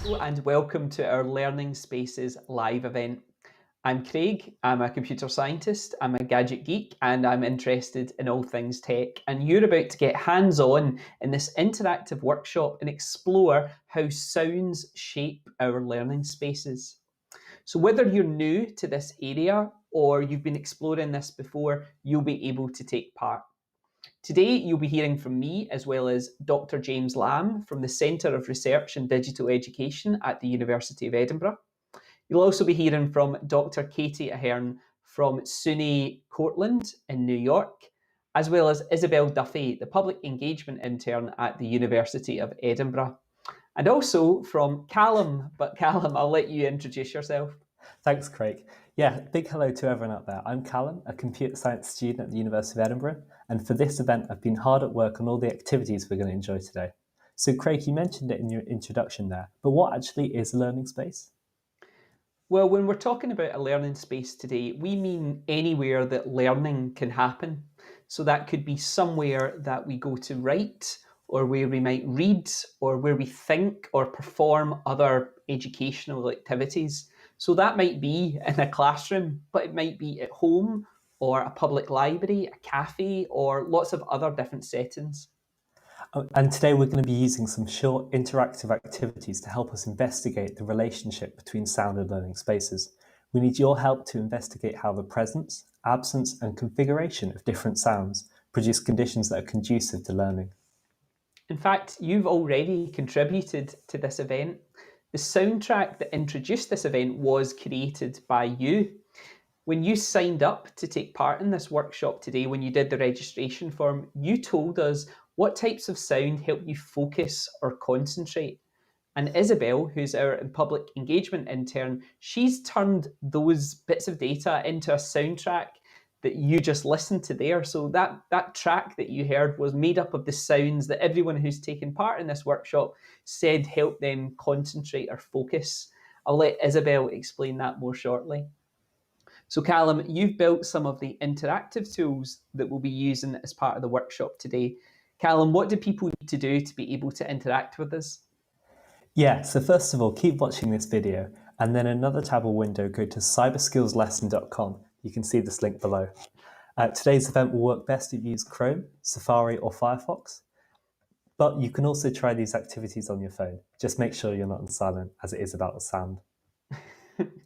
Hello and welcome to our Learning Spaces live event. I'm Craig, I'm a computer scientist, I'm a gadget geek, and I'm interested in all things tech. And you're about to get hands-on in this interactive workshop and explore how sounds shape our learning spaces. So whether you're new to this area or you've been exploring this before, you'll be able to take part. Today, you'll be hearing from me as well as Dr. James Lamb from the Centre of Research in Digital Education at the University of Edinburgh. You'll also be hearing from Dr. Kati Ahern from SUNY Cortland in New York, as well as Isabel Duffy, the Public Engagement Intern at the University of Edinburgh. And also from Callum, but Callum, I'll let you introduce yourself. Thanks, Craig. Yeah, big hello to everyone out there. I'm Callum, a computer science student at the University of Edinburgh, and for this event I've been hard at work on all the activities we're going to enjoy today. So Craig, you mentioned it in your introduction there, but what actually is a learning space? Well, when we're talking about a learning space today, we mean anywhere that learning can happen. So that could be somewhere that we go to write, or where we might read, or where we think or perform other educational activities. So that might be in a classroom, but it might be at home or a public library, a cafe, or lots of other different settings. And today we're going to be using some short interactive activities to help us investigate the relationship between sound and learning spaces. We need your help to investigate how the presence, absence, and configuration of different sounds produce conditions that are conducive to learning. In fact, you've already contributed to this event. The soundtrack that introduced this event was created by you. When you signed up to take part in this workshop today, when you did the registration form, you told us what types of sound help you focus or concentrate. And Isabel, who's our public engagement intern, she's turned those bits of data into a soundtrack that you just listened to there. So that track that you heard was made up of the sounds that everyone who's taken part in this workshop said help them concentrate or focus. I'll let Isabel explain that more shortly. So Callum, you've built some of the interactive tools that we'll be using as part of the workshop today. Callum, what do people need to do to be able to interact with us? Yeah, so first of all, keep watching this video, and then another tab or window, go to cyberskillslesson.com. You can see this link below. Today's event will work best if you use Chrome, Safari, or Firefox, but you can also try these activities on your phone. Just make sure you're not on silent, as it is about the sound.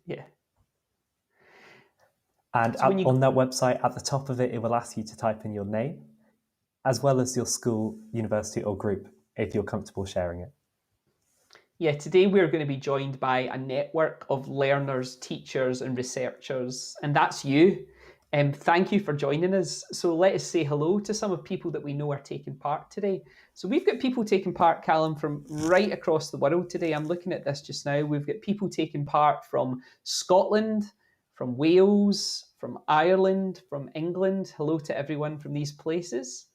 Yeah. And so on that website, at the top of it, it will ask you to type in your name, as well as your school, university, or group, if you're comfortable sharing it. Yeah, today we're going to be joined by a network of learners, teachers, and researchers, and that's you. Thank you for joining us. So let us say hello to some of the people that we know are taking part today. So we've got people taking part, Callum, from right across the world today. I'm looking at this just now. We've got people taking part from Scotland, from Wales, from Ireland, from England. Hello to everyone from these places.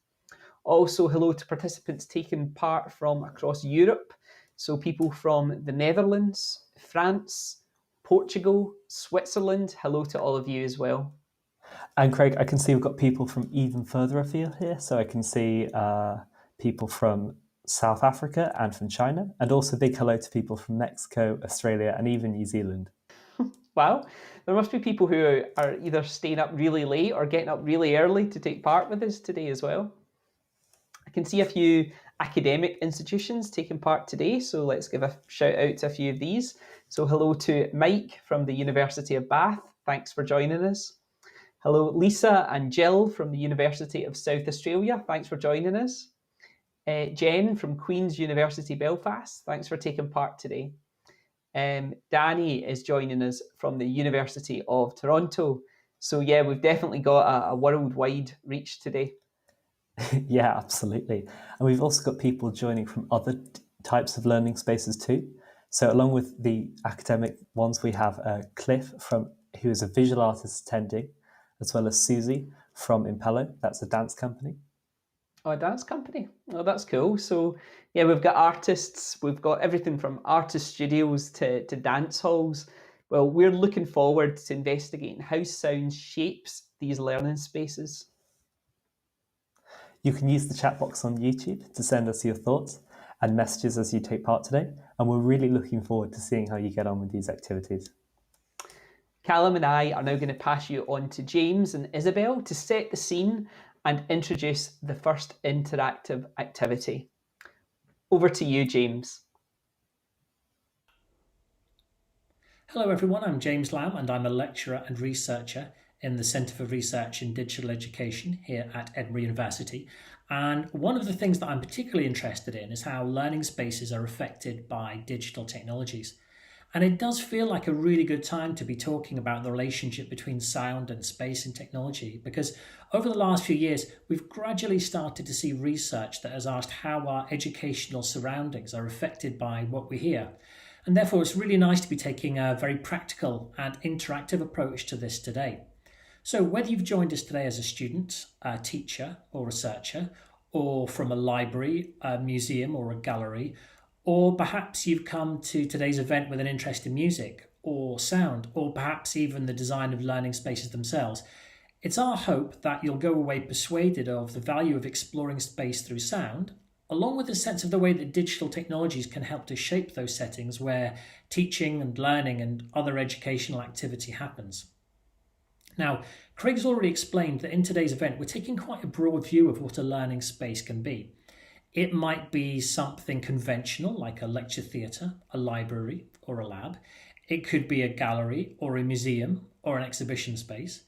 Also, hello to participants taking part from across Europe. So people from the Netherlands, France, Portugal, Switzerland. Hello to all of you as well. And Craig, I can see we've got people from even further afield here. So I can see people from South Africa and from China, and also big hello to people from Mexico, Australia, and even New Zealand. Wow, there must be people who are either staying up really late or getting up really early to take part with us today as well. I can see a few academic institutions taking part today, so let's give a shout out to a few of these. So hello to Mike from the University of Bath. Thanks for joining us. Hello, Lisa and Jill from the University of South Australia. Thanks for joining us. Jen from Queen's University Belfast. Thanks for taking part today. Danny is joining us from the University of Toronto. So yeah, we've definitely got a worldwide reach today. Yeah, absolutely. And we've also got people joining from other types of learning spaces too. So along with the academic ones, we have Cliff, who is a visual artist attending, as well as Susie from Impello. That's a dance company. Oh, a dance company. Oh, that's cool. So yeah, we've got artists, we've got everything from artist studios to dance halls. Well, we're looking forward to investigating how sound shapes these learning spaces. You can use the chat box on YouTube to send us your thoughts and messages as you take part today. And we're really looking forward to seeing how you get on with these activities. Callum and I are now going to pass you on to James and Isabel to set the scene and introduce the first interactive activity. Over to you, James. Hello everyone, I'm James Lamb and I'm a lecturer and researcher in the Centre for Research in Digital Education here at Edinburgh University. And one of the things that I'm particularly interested in is how learning spaces are affected by digital technologies. And it does feel like a really good time to be talking about the relationship between sound and space and technology, because over the last few years, we've gradually started to see research that has asked how our educational surroundings are affected by what we hear. And therefore, it's really nice to be taking a very practical and interactive approach to this today. So whether you've joined us today as a student, a teacher or researcher, or from a library, a museum or a gallery, or perhaps you've come to today's event with an interest in music or sound, or perhaps even the design of learning spaces themselves, it's our hope that you'll go away persuaded of the value of exploring space through sound, along with a sense of the way that digital technologies can help to shape those settings where teaching and learning and other educational activity happens. Now, Craig's already explained that in today's event, we're taking quite a broad view of what a learning space can be. It might be something conventional like a lecture theatre, a library, or a lab. It could be a gallery or a museum or an exhibition space.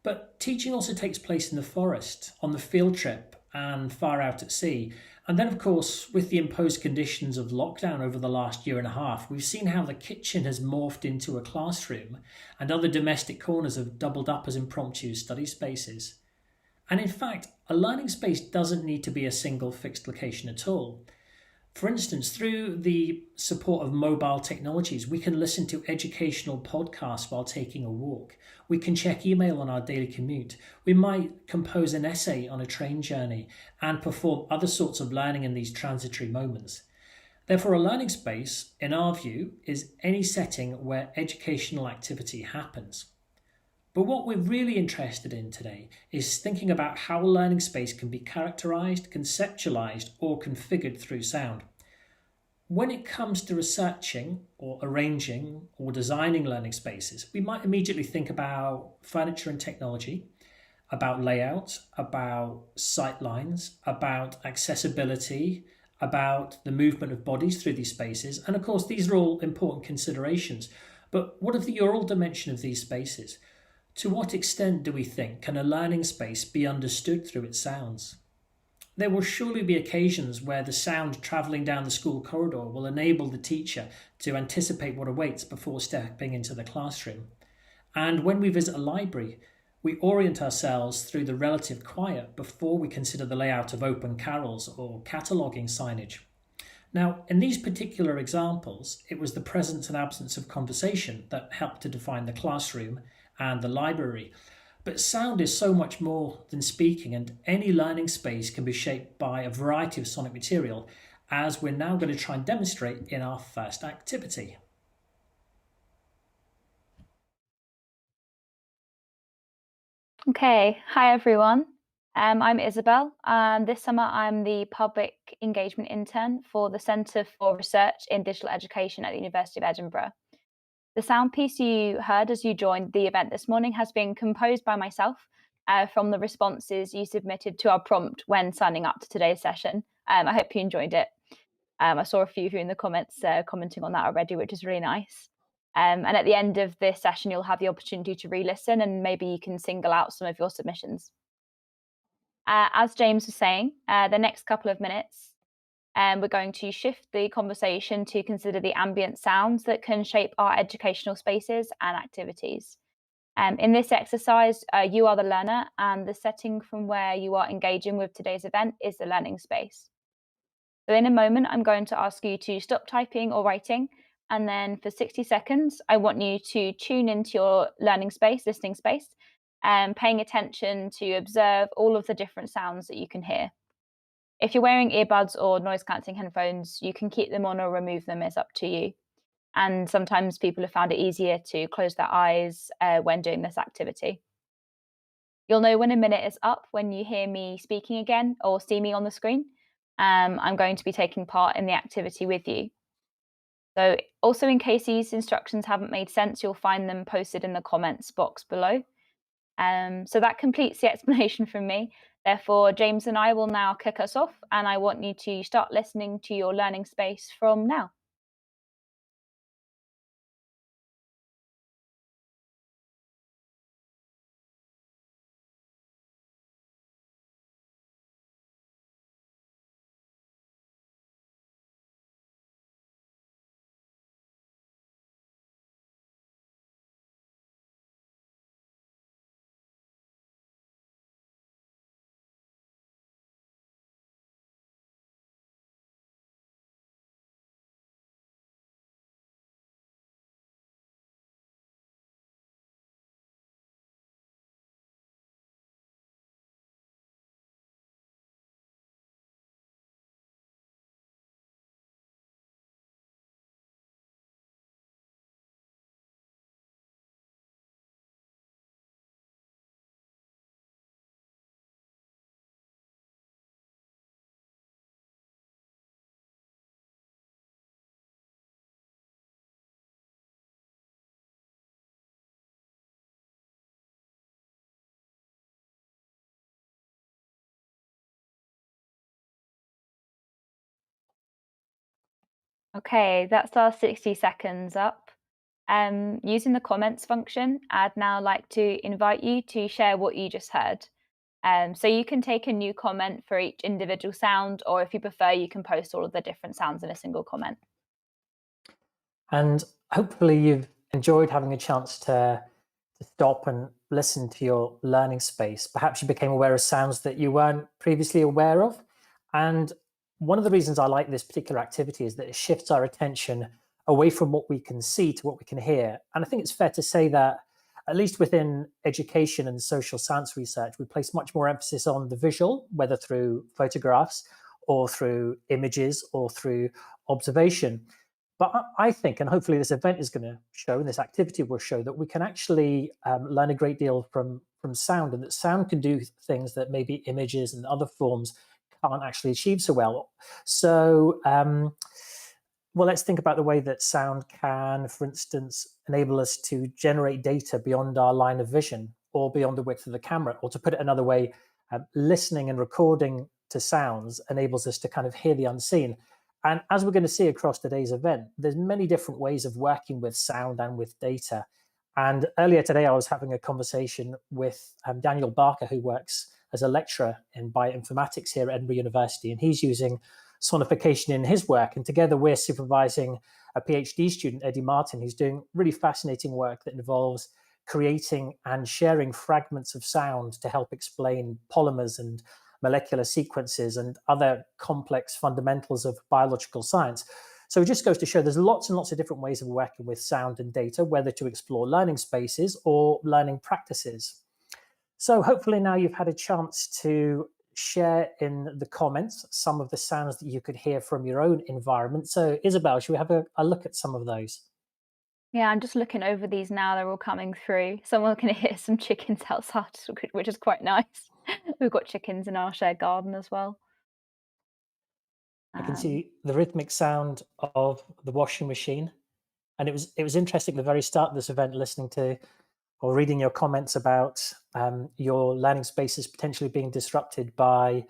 But teaching also takes place in the forest, on the field trip, and far out at sea. And then, of course, with the imposed conditions of lockdown over the last year and a half, we've seen how the kitchen has morphed into a classroom and other domestic corners have doubled up as impromptu study spaces. And in fact, a learning space doesn't need to be a single fixed location at all. For instance, through the support of mobile technologies, we can listen to educational podcasts while taking a walk. We can check email on our daily commute. We might compose an essay on a train journey and perform other sorts of learning in these transitory moments. Therefore, a learning space, in our view, is any setting where educational activity happens. But what we're really interested in today is thinking about how a learning space can be characterized, conceptualized, or configured through sound. When it comes to researching or arranging or designing learning spaces, we might immediately think about furniture and technology, about layout, about sight lines, about accessibility, about the movement of bodies through these spaces. And of course, these are all important considerations. But what of the aural dimension of these spaces? To what extent do we think can a learning space be understood through its sounds? There will surely be occasions where the sound travelling down the school corridor will enable the teacher to anticipate what awaits before stepping into the classroom. And when we visit a library, we orient ourselves through the relative quiet before we consider the layout of open carrels or cataloguing signage. Now, in these particular examples, it was the presence and absence of conversation that helped to define the classroom and the library. But sound is so much more than speaking, and any learning space can be shaped by a variety of sonic material, as we're now going to try and demonstrate in our first activity. Okay, hi everyone. I'm Isabel, and this summer I'm the public engagement intern for the Centre for Research in Digital Education at the University of Edinburgh. The sound piece you heard as you joined the event this morning has been composed by myself from the responses you submitted to our prompt when signing up to today's session. I hope you enjoyed it. I saw a few of you in the comments commenting on that already, which is really nice. And at the end of this session, you'll have the opportunity to re-listen and maybe you can single out some of your submissions. As James was saying, the next couple of minutes, we're going to shift the conversation to consider the ambient sounds that can shape our educational spaces and activities. In this exercise, you are the learner, and the setting from where you are engaging with today's event is the learning space. So in a moment, I'm going to ask you to stop typing or writing, and then for 60 seconds, I want you to tune into your learning space, listening space, and paying attention to observe all of the different sounds that you can hear. If you're wearing earbuds or noise-cancelling headphones, you can keep them on or remove them, it's up to you. And sometimes people have found it easier to close their eyes when doing this activity. You'll know when a minute is up when you hear me speaking again or see me on the screen. I'm going to be taking part in the activity with you. So also in case these instructions haven't made sense, you'll find them posted in the comments box below. So that completes the explanation from me. Therefore, James and I will now kick us off, and I want you to start listening to your learning space from now. Okay, that's our 60 seconds up. Using the comments function, I'd now like to invite you to share what you just heard. So you can take a new comment for each individual sound, or if you prefer, you can post all of the different sounds in a single comment. And hopefully you've enjoyed having a chance to stop and listen to your learning space. Perhaps you became aware of sounds that you weren't previously aware of. And one of the reasons I like this particular activity is that it shifts our attention away from what we can see to what we can hear. And I think it's fair to say that, at least within education and social science research, we place much more emphasis on the visual, whether through photographs or through images or through observation. But I think, and hopefully this event is going to show, and this activity will show, that we can actually learn a great deal from sound, and that sound can do things that maybe images and other forms can't actually achieve so well. So, well, let's think about the way that sound can, for instance, enable us to generate data beyond our line of vision or beyond the width of the camera. Or to put it another way, listening and recording to sounds enables us to kind of hear the unseen. And as we're going to see across today's event, there's many different ways of working with sound and with data. And earlier today, I was having a conversation with Daniel Barker, who works as a lecturer in bioinformatics here at Edinburgh University, and he's using sonification in his work. And together we're supervising a PhD student, Eddie Martin, who's doing really fascinating work that involves creating and sharing fragments of sound to help explain polymers and molecular sequences and other complex fundamentals of biological science. So it just goes to show there's lots and lots of different ways of working with sound and data, whether to explore learning spaces or learning practices. So hopefully now you've had a chance to share in the comments some of the sounds that you could hear from your own environment. So Isabel, should we have a look at some of those? Yeah, I'm just looking over these now. They're all coming through. Someone can hear some chickens outside, which is quite nice. We've got chickens in our shared garden as well. I can see the rhythmic sound of the washing machine. And it was interesting at the very start of this event, listening to or reading your comments about your learning spaces potentially being disrupted by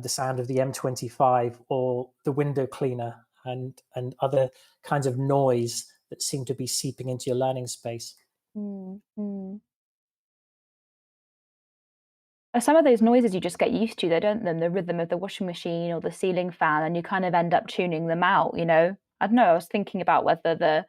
the sound of the M25 or the window cleaner and other kinds of noise that seem to be seeping into your learning space. Some of those noises you just get used to, though, don't them? The rhythm of the washing machine or the ceiling fan, and you kind of end up tuning them out, you know? I don't know, I was thinking about whether the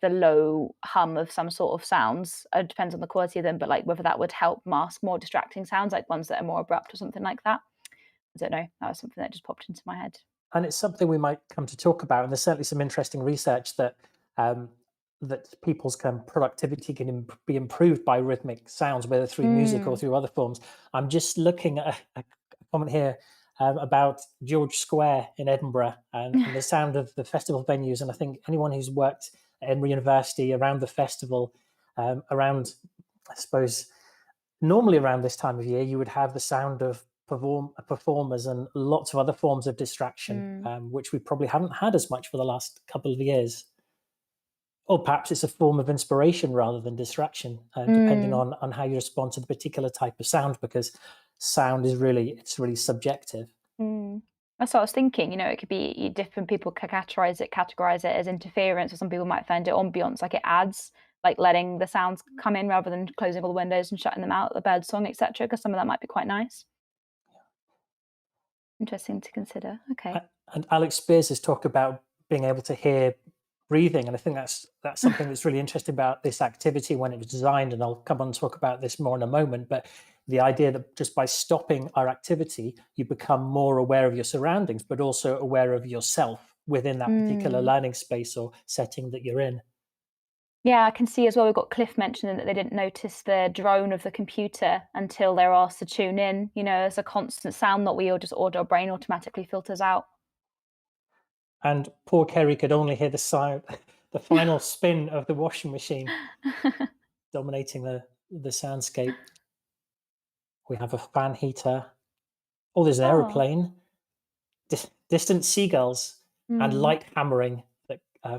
low hum of some sort of sounds, depends on the quality of them, but like whether that would help mask more distracting sounds, like ones that are more abrupt or something like that. I don't know. That was something that just popped into my head. And it's something we might come to talk about. And there's certainly some interesting research that that people's productivity can be improved by rhythmic sounds, whether through music or through other forms. I'm just looking at a comment here about George Square in Edinburgh and the sound of the festival venues. And I think anyone who's worked at Edinburgh University around the festival, around, I suppose, normally around this time of year, you would have the sound of performers and lots of other forms of distraction, which we probably haven't had as much for the last couple of years. Or perhaps it's a form of inspiration rather than distraction, depending on how you respond to the particular type of sound, because sound is really subjective. That's what I was thinking. You know, it could be different people categorize it as interference, or some people might find it ambiance, like it adds, like letting the sounds come in rather than closing all the windows and shutting them out, the bird song, etc. Because some of that might be quite nice. Interesting to consider. Okay. And Alex Spears has talked about being able to hear breathing, and I think that's something that's really interesting about this activity when it was designed, and I'll come on and talk about this more in a moment. But the idea that just by stopping our activity, you become more aware of your surroundings, but also aware of yourself within that particular learning space or setting that you're in. Yeah, I can see as well, we've got Cliff mentioning that they didn't notice the drone of the computer until they're asked to tune in, you know, as a constant sound that our brain automatically filters out. And poor Kerry could only hear the sound, the final spin of the washing machine dominating the soundscape. We have a fan heater. Oh, there's an aeroplane, distant seagulls, and light hammering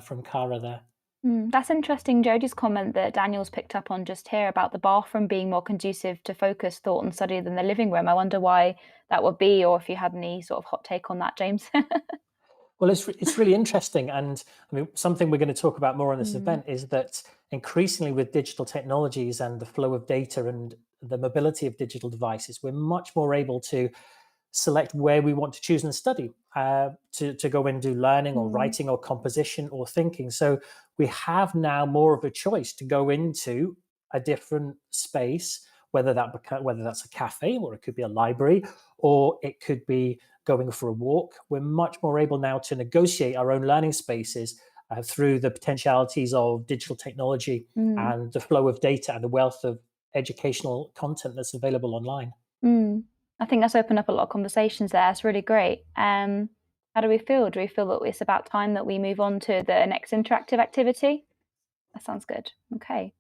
from Cara there. That's interesting, Jodie's comment that Daniel's picked up on just here about the bathroom being more conducive to focus, thought and study than the living room. I wonder why that would be, or if you had any sort of hot take on that, James. Well, it's really interesting. And I mean, something we're going to talk about more on this event is that increasingly with digital technologies and the flow of data and the mobility of digital devices, we're much more able to select where we want to choose and study to go and do learning or writing or composition or thinking. So we have now more of a choice to go into a different space, whether that's a cafe, or it could be a library, or it could be going for a walk. We're much more able now to negotiate our own learning spaces through the potentialities of digital technology and the flow of data and the wealth of educational content that's available online. I think that's opened up a lot of conversations there. It's really great. How do we feel? Do we feel that it's about time that we move on to the next interactive activity? That sounds good. Okay.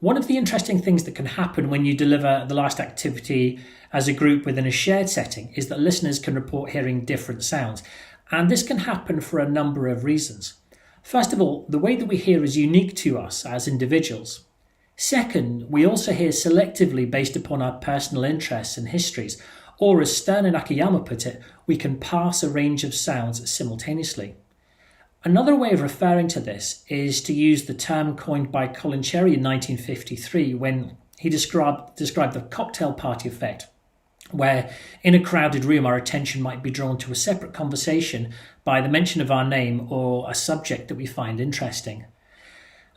One of the interesting things that can happen when you deliver the last activity as a group within a shared setting is that listeners can report hearing different sounds. And this can happen for a number of reasons. First of all, the way that we hear is unique to us as individuals. Second, we also hear selectively based upon our personal interests and histories, or as Stern and Akiyama put it, we can pass a range of sounds simultaneously. Another way of referring to this is to use the term coined by Colin Cherry in 1953 when he described the cocktail party effect, where in a crowded room our attention might be drawn to a separate conversation by the mention of our name or a subject that we find interesting.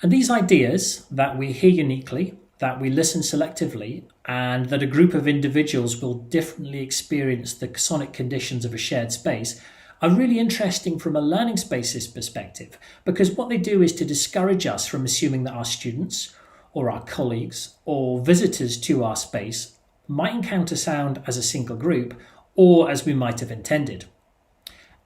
And these ideas that we hear uniquely, that we listen selectively, and that a group of individuals will differently experience the sonic conditions of a shared space are really interesting from a learning spaces perspective, because what they do is to discourage us from assuming that our students or our colleagues or visitors to our space might encounter sound as a single group or as we might have intended.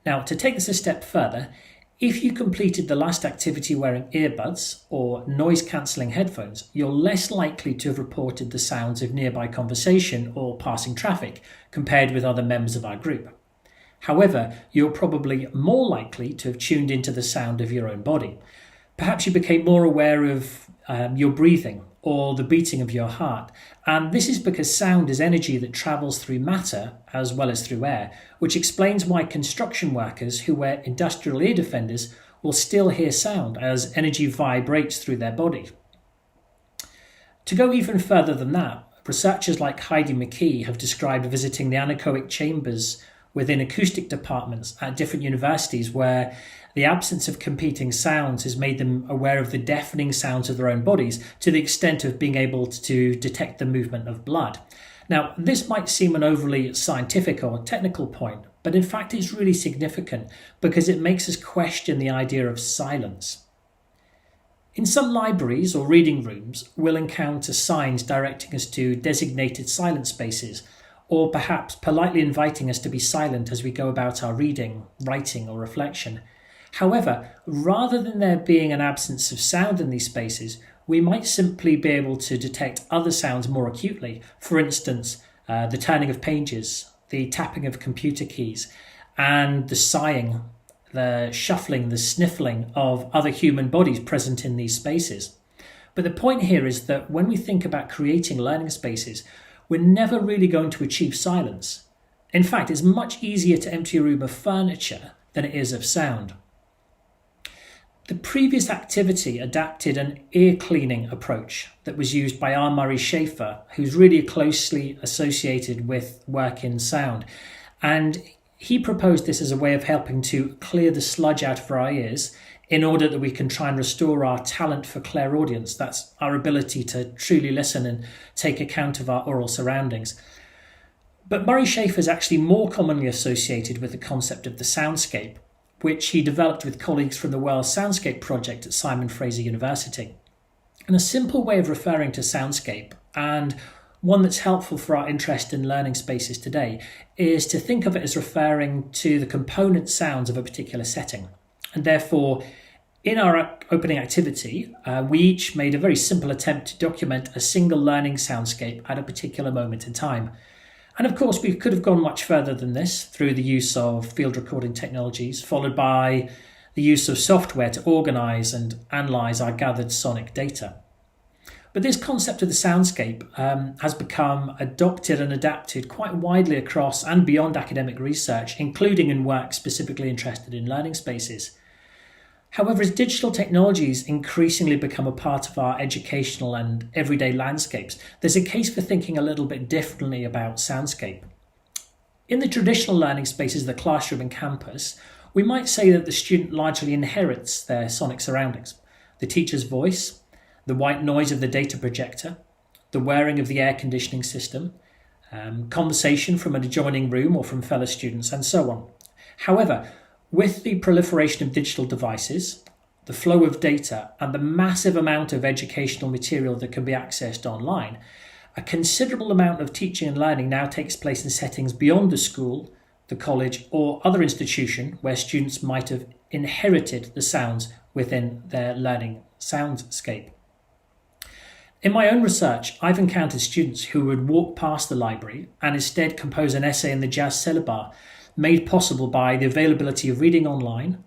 Now, to take this a step further, if you completed the last activity wearing earbuds or noise-cancelling headphones, you're less likely to have reported the sounds of nearby conversation or passing traffic compared with other members of our group. However, you're probably more likely to have tuned into the sound of your own body. Perhaps you became more aware of your breathing or the beating of your heart. And this is because sound is energy that travels through matter as well as through air, which explains why construction workers who wear industrial ear defenders will still hear sound as energy vibrates through their body. To go even further than that, researchers like Heidi McKee have described visiting the anechoic chambers within acoustic departments at different universities where the absence of competing sounds has made them aware of the deafening sounds of their own bodies to the extent of being able to detect the movement of blood. Now, this might seem an overly scientific or technical point, but in fact it's really significant because it makes us question the idea of silence. In some libraries or reading rooms, we'll encounter signs directing us to designated silent spaces, or perhaps politely inviting us to be silent as we go about our reading, writing, or reflection. However, rather than there being an absence of sound in these spaces, we might simply be able to detect other sounds more acutely. For instance, the turning of pages, the tapping of computer keys, and the sighing, the shuffling, the sniffling of other human bodies present in these spaces. But the point here is that when we think about creating learning spaces, we're never really going to achieve silence. In fact, it's much easier to empty a room of furniture than it is of sound. The previous activity adapted an ear cleaning approach that was used by R. Murray Schafer, who's really closely associated with work in sound. And he proposed this as a way of helping to clear the sludge out of our ears in order that we can try and restore our talent for clairaudience. That's our ability to truly listen and take account of our oral surroundings. But Murray Schafer is actually more commonly associated with the concept of the soundscape, which he developed with colleagues from the World Soundscape project at Simon Fraser University. And a simple way of referring to soundscape, and one that's helpful for our interest in learning spaces today, is to think of it as referring to the component sounds of a particular setting. And therefore, in our opening activity, we each made a very simple attempt to document a single learning soundscape at a particular moment in time. And of course, we could have gone much further than this through the use of field recording technologies, followed by the use of software to organise and analyse our gathered sonic data. But this concept of the soundscape has become adopted and adapted quite widely across and beyond academic research, including in work specifically interested in learning spaces. However, as digital technologies increasingly become a part of our educational and everyday landscapes, there's a case for thinking a little bit differently about soundscape. In the traditional learning spaces of the classroom and campus, we might say that the student largely inherits their sonic surroundings: the teacher's voice, the white noise of the data projector, the whirring of the air conditioning system, conversation from an adjoining room or from fellow students, and so on. However, with the proliferation of digital devices, the flow of data, and the massive amount of educational material that can be accessed online, a considerable amount of teaching and learning now takes place in settings beyond the school, the college, or other institution where students might have inherited the sounds within their learning soundscape. In my own research, I've encountered students who would walk past the library and instead compose an essay in the jazz cellar bar, made possible by the availability of reading online,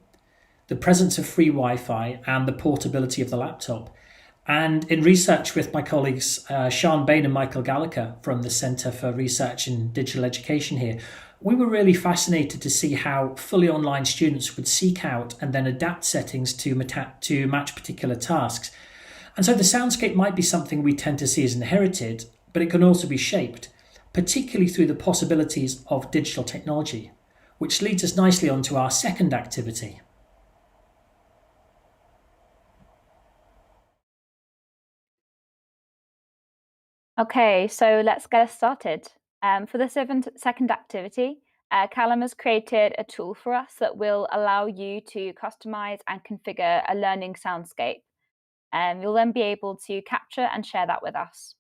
the presence of free Wi-Fi, and the portability of the laptop. And in research with my colleagues Sean Bain and Michael Gallagher from the Centre for Research in Digital Education here, we were really fascinated to see how fully online students would seek out and then adapt settings to match particular tasks. And so the soundscape might be something we tend to see as inherited, but it can also be shaped, particularly through the possibilities of digital technology, which leads us nicely on to our second activity. Okay, so let's get us started. For the second activity, Callum has created a tool for us that will allow you to customize and configure a learning soundscape. You'll then be able to capture and share that with us.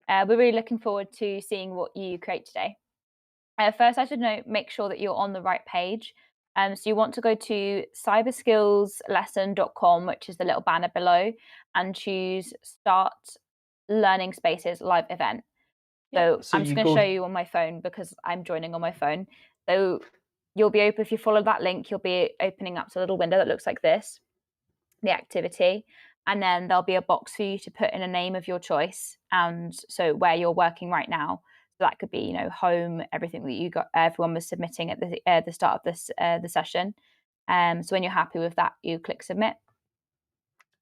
We're really looking forward to seeing what you create today. First, I should make sure that you're on the right page. So you want to go to cyberskillslesson.com, which is the little banner below, and choose Start Learning Spaces Live Event. So I'm just going to show you on my phone because I'm joining on my phone. So you'll be if you follow that link, you'll be opening up a little window that looks like this, the activity. And then there'll be a box for you to put in a name of your choice. And so where you're working right now. So that could be, home, everything that everyone was submitting at the start of this the session. So when you're happy with that, you click submit.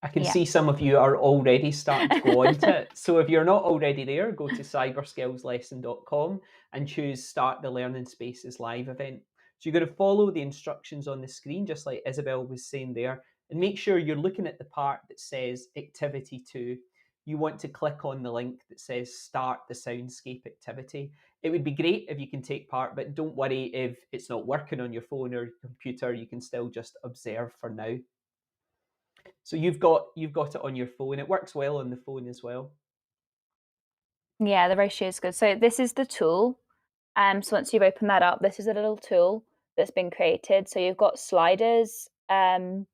I can see some of you are already starting to go on to it. So if you're not already there, go to cyberskillslesson.com and choose Start the Learning Spaces Live Event. So you're going to follow the instructions on the screen, just like Isabel was saying there, and make sure you're looking at the part that says Activity 2. You want to click on the link that says Start the Soundscape Activity. It would be great if you can take part, but don't worry if it's not working on your phone or your computer. You can still just observe for now. So you've got it on your phone. It works well on the phone as well. Yeah, the ratio is good. So this is the tool. So once you've opened that up, this is a little tool that's been created. So you've got sliders that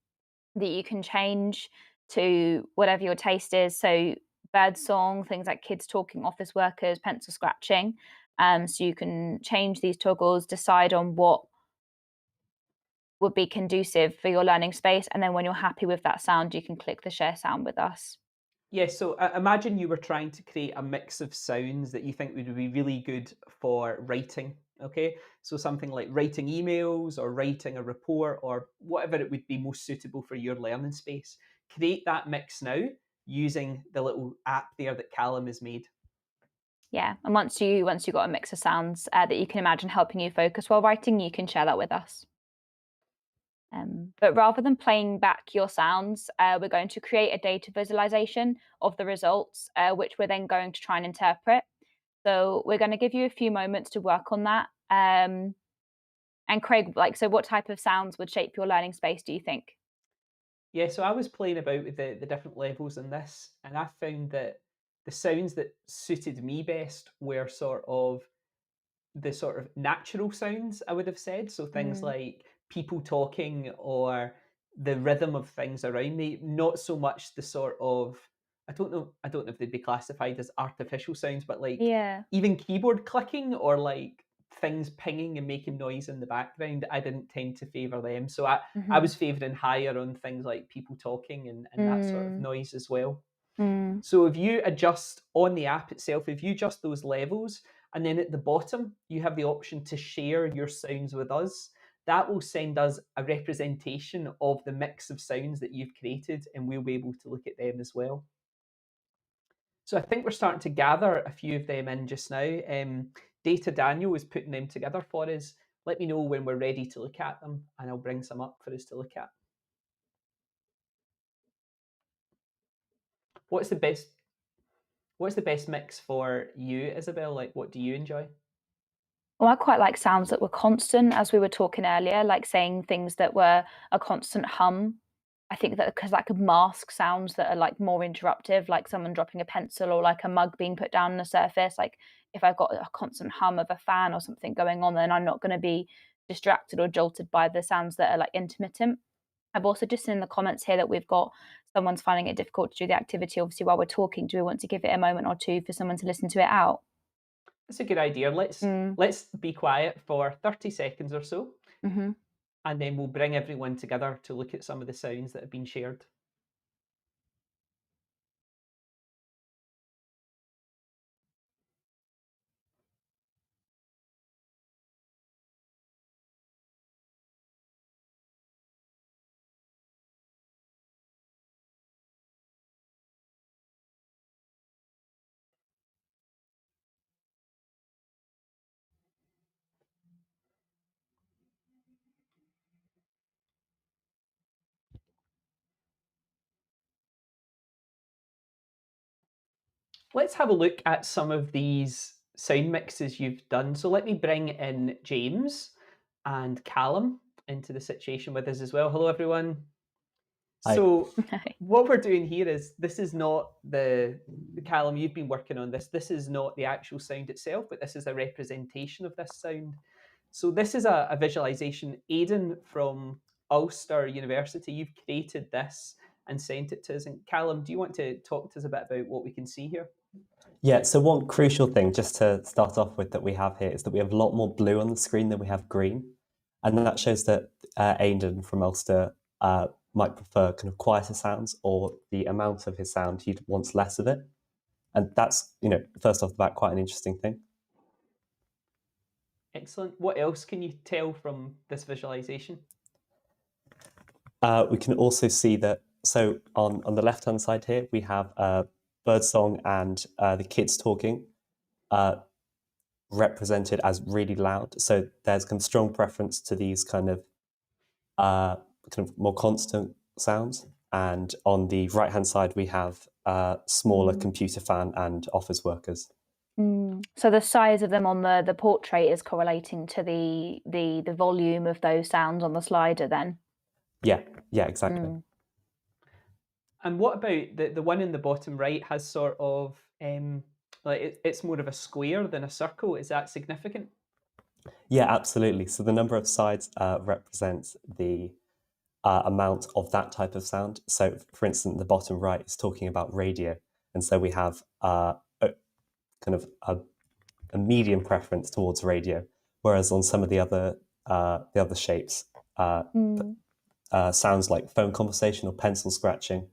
you can change to whatever your taste is. So bird song, things like kids talking, office workers, pencil scratching. So you can change these toggles, decide on what would be conducive for your learning space. And then when you're happy with that sound, you can click the share sound with us. Yes, so imagine you were trying to create a mix of sounds that you think would be really good for writing, okay? So something like writing emails or writing a report or whatever it would be most suitable for your learning space. Create that mix now using the little app there that Callum has made. Yeah, and once you've got a mix of sounds that you can imagine helping you focus while writing, you can share that with us. But rather than playing back your sounds, we're going to create a data visualization of the results, which we're then going to try and interpret. So we're going to give you a few moments to work on that. And Craig, so what type of sounds would shape your learning space, do you think? Yeah, so I was playing about with the different levels in this, and I found that the sounds that suited me best were the sort of natural sounds, I would have said. So things like people talking or the rhythm of things around me, not so much the sort of, I don't know if they'd be classified as artificial sounds, but even keyboard clicking or like things pinging and making noise in the background, I didn't tend to favour them. So I was favouring higher on things like people talking and that sort of noise as well. So if you adjust on the app itself, if you adjust those levels, and then at the bottom, you have the option to share your sounds with us, that will send us a representation of the mix of sounds that you've created, and we'll be able to look at them as well. So I think we're starting to gather a few of them in just now. Data Daniel is putting them together for us. Let me know when we're ready to look at them, and I'll bring some up for us to look at. What's the best mix for you, Isabel? Like, what do you enjoy? Well, I quite like sounds that were constant, as we were talking earlier, like saying things that were a constant hum. I think that because that could mask sounds that are like more interruptive, like someone dropping a pencil or like a mug being put down on a surface. Like if I've got a constant hum of a fan or something going on, then I'm not going to be distracted or jolted by the sounds that are like intermittent. I've also just seen in the comments here that we've got someone's finding it difficult to do the activity. Obviously, while we're talking, do we want to give it a moment or two for someone to listen to it out? That's a good idea. Let's be quiet for 30 seconds or so, and then we'll bring everyone together to look at some of the sounds that have been shared. Let's have a look at some of these sound mixes you've done. So let me bring in James and Callum into the situation with us as well. Hello, everyone. Hi. So what we're doing here is, this is not the Callum, you've been working on this. This is not the actual sound itself, but this is a representation of this sound. So this is a visualization. Aidan from Ulster University, you've created this and sent it to us. And Callum, do you want to talk to us a bit about what we can see here? Yeah, so one crucial thing just to start off with that we have here is that we have a lot more blue on the screen than we have green. And that shows that Aidan from Ulster might prefer kind of quieter sounds, or the amount of his sound, he wants less of it. And that's, first off the bat, quite an interesting thing. Excellent. What else can you tell from this visualization? We can also see that, so on the left-hand side here, we have birdsong and the kids talking represented as really loud. So there's kind of strong preference to these kind of more constant sounds. And on the right-hand side, we have smaller computer fan and office workers. So the size of them on the portrait is correlating to the volume of those sounds on the slider then? Yeah, exactly. And what about the one in the bottom right has sort of, it's more of a square than a circle. Is that significant? Yeah, absolutely. So the number of sides represents the amount of that type of sound. So for instance, the bottom right is talking about radio. And so we have a medium preference towards radio, whereas on some of the other shapes, sounds like phone conversation or pencil scratching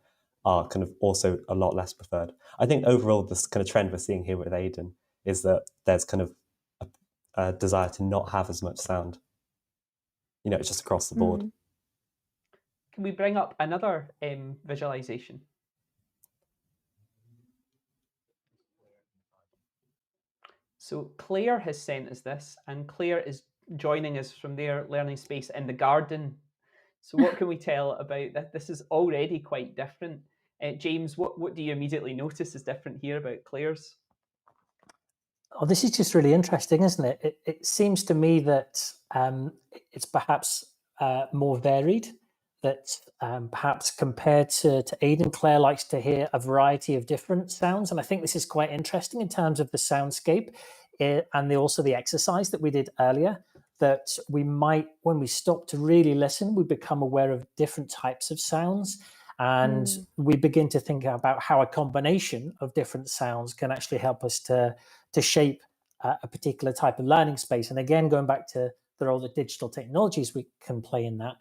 are kind of also a lot less preferred. I think overall, this kind of trend we're seeing here with Aidan is that there's kind of a desire to not have as much sound. It's just across the board. Can we bring up another visualization? So Claire has sent us this, and Claire is joining us from their learning space in the garden. So what can we tell about that? This is already quite different. James, what do you immediately notice is different here about Claire's? Oh, this is just really interesting, isn't it? It seems to me that it's perhaps more varied, that perhaps compared to Aidan, Claire likes to hear a variety of different sounds. And I think this is quite interesting in terms of the soundscape and also the exercise that we did earlier, that we might, when we stop to really listen, we become aware of different types of sounds. And we begin to think about how a combination of different sounds can actually help us to shape a particular type of learning space. And again, going back to the role that digital technologies we can play in that,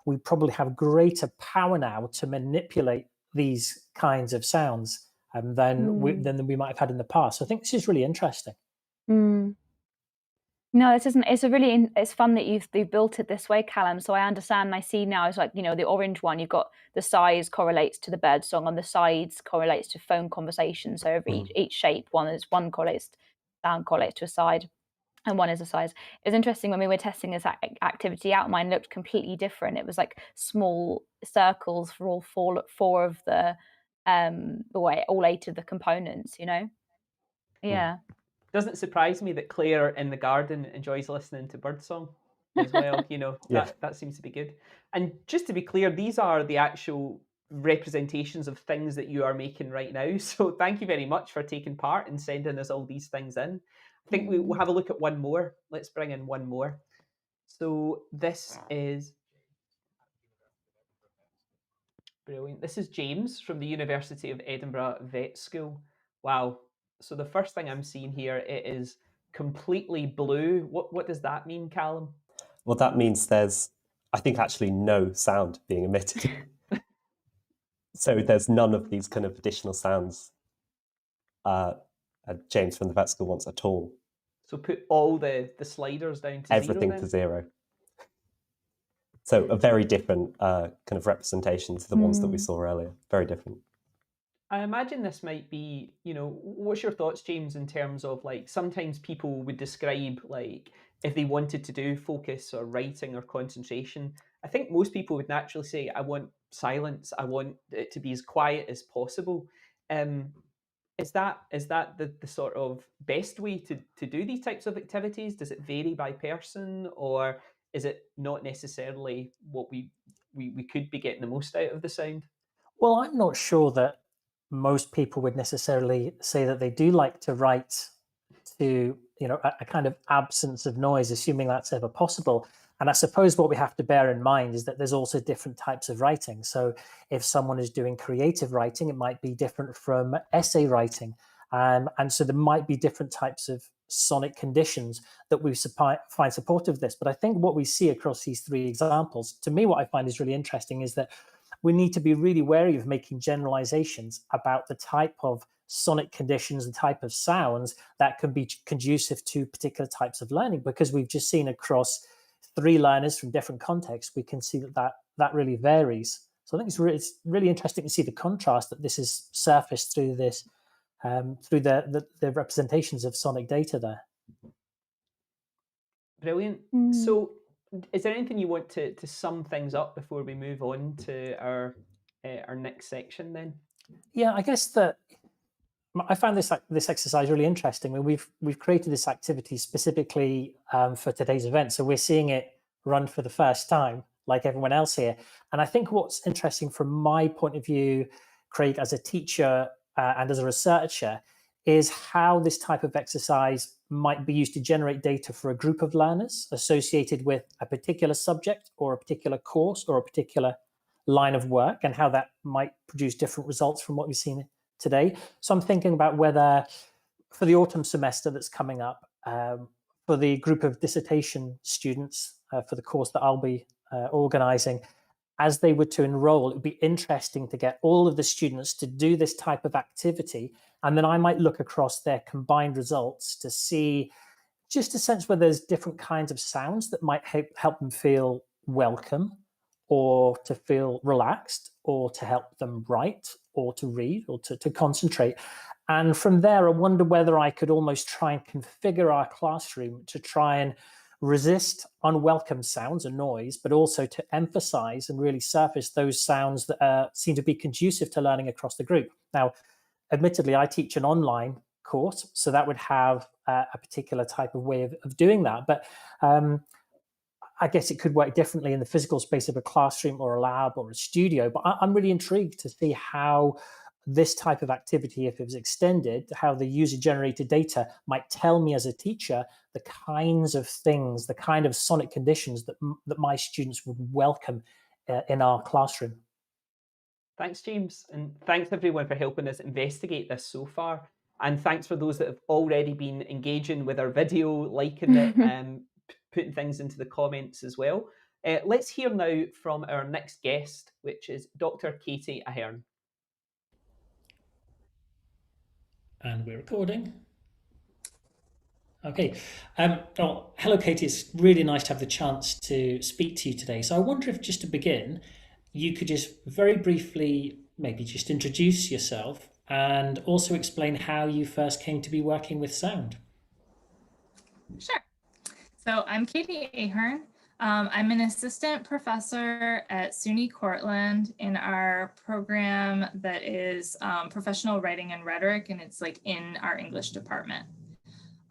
we probably have greater power now to manipulate these kinds of sounds than we might have had in the past. So I think this is really interesting. No, this isn't. It's fun that you've built it this way, Callum. So I understand and I see now it's like, the orange one, you've got the size correlates to the bird song, on the sides correlates to phone conversation. So every each shape, one correlates, sound correlates to a side, and one is a size. It was interesting when we were testing this activity out, mine looked completely different. It was like small circles for all four of the all 8 of the components, Yeah. Doesn't surprise me that Claire in the garden enjoys listening to birdsong as well. That seems to be good. And just to be clear, these are the actual representations of things that you are making right now. So thank you very much for taking part and sending us all these things in. I think we'll have a look at one more. Let's bring in one more. So this is brilliant. This is James from the University of Edinburgh Vet School. Wow. So the first thing I'm seeing here, it is completely blue. What does that mean, Callum? Well, that means there's, I think, actually no sound being emitted. So there's none of these kind of additional sounds James from the vet school wants at all. So put all the sliders down to everything zero, to zero. So a very different kind of representation to the ones that we saw earlier. Very different. I imagine this might be, what's your thoughts, James, in terms of like sometimes people would describe like if they wanted to do focus or writing or concentration, I think most people would naturally say, I want silence. I want it to be as quiet as possible. Is that the sort of best way to do these types of activities? Does it vary by person, or is it not necessarily what we could be getting the most out of the sound? Well, I'm not sure that most people would necessarily say that they do like to write to, a kind of absence of noise, assuming that's ever possible. And I suppose what we have to bear in mind is that there's also different types of writing. So if someone is doing creative writing, it might be different from essay writing. And so there might be different types of sonic conditions that we find supportive of this. But I think what we see across these three examples, to me, what I find is really interesting is that we need to be really wary of making generalizations about the type of sonic conditions and type of sounds that can be conducive to particular types of learning, because we've just seen across three learners from different contexts, we can see that really varies. So I think it's really interesting to see the contrast that this is surfaced through this, through the representations of sonic data there. Brilliant. So is there anything you want to sum things up before we move on to our next section then? Yeah, I guess that I found this exercise really interesting. I mean, we've created this activity specifically for today's event, so we're seeing it run for the first time, like everyone else here. And I think what's interesting from my point of view, Craig, as a teacher and as a researcher, is how this type of exercise might be used to generate data for a group of learners associated with a particular subject or a particular course or a particular line of work, and how that might produce different results from what we've seen today. So I'm thinking about whether for the autumn semester that's coming up, for the group of dissertation students for the course that I'll be organizing, as they were to enroll, it would be interesting to get all of the students to do this type of activity. And then I might look across their combined results to see just a sense where there's different kinds of sounds that might help them feel welcome, or to feel relaxed, or to help them write, or to read, or to concentrate. And from there, I wonder whether I could almost try and configure our classroom to try and resist unwelcome sounds and noise, but also to emphasize and really surface those sounds that seem to be conducive to learning across the group. Now, admittedly, I teach an online course, so that would have a particular type of way of doing that. But I guess it could work differently in the physical space of a classroom or a lab or a studio. But I'm really intrigued to see how this type of activity, if it was extended, how the user-generated data might tell me as a teacher the kinds of things, the kind of sonic conditions that my students would welcome in our classroom. Thanks, James. And thanks, everyone, for helping us investigate this so far. And thanks for those that have already been engaging with our video, liking it, putting things into the comments as well. Let's hear now from our next guest, which is Dr. Kati Ahern. And we're recording. Okay. Hello, Katie. It's really nice to have the chance to speak to you today. So I wonder if, just to begin, you could just very briefly maybe just introduce yourself and also explain how you first came to be working with sound. Sure. So I'm Kati Ahern. I'm an assistant professor at SUNY Cortland in our program that is professional writing and rhetoric, and it's like in our English department.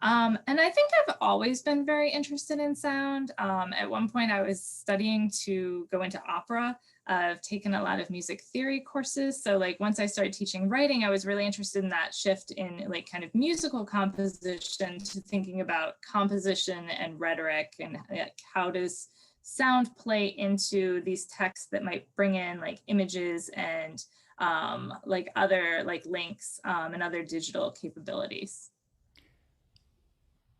And I think I've always been very interested in sound. At one point I was studying to go into opera. I've taken a lot of music theory courses. So like once I started teaching writing, I was really interested in that shift in like kind of musical composition to thinking about composition and rhetoric and like, how does sound play into these texts that might bring in like images and like other like links and other digital capabilities.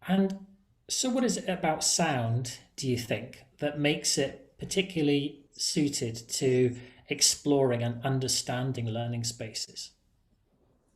And so what is it about sound, do you think, that makes it particularly suited to exploring and understanding learning spaces?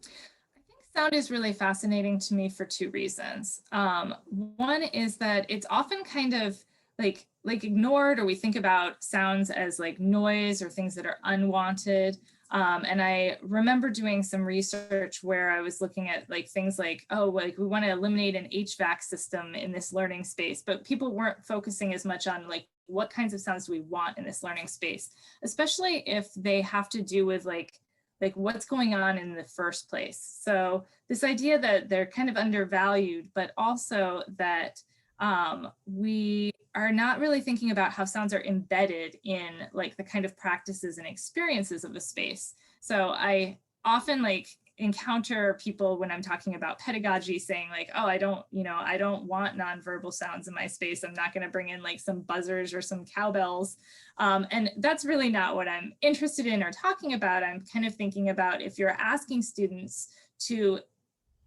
I think sound is really fascinating to me for two reasons. One is that it's often kind of like ignored, or we think about sounds as like noise or things that are unwanted. And I remember doing some research where I was looking at like things like, oh, like we want to eliminate an HVAC system in this learning space, but people weren't focusing as much on like what kinds of sounds do we want in this learning space, especially if they have to do with like what's going on in the first place. So this idea that they're kind of undervalued, but also that we are not really thinking about how sounds are embedded in like the kind of practices and experiences of a space. So I often like encounter people when I'm talking about pedagogy saying like, oh, I don't want nonverbal sounds in my space. I'm not going to bring in like some buzzers or some cowbells. And that's really not what I'm interested in or talking about. I'm kind of thinking about if you're asking students to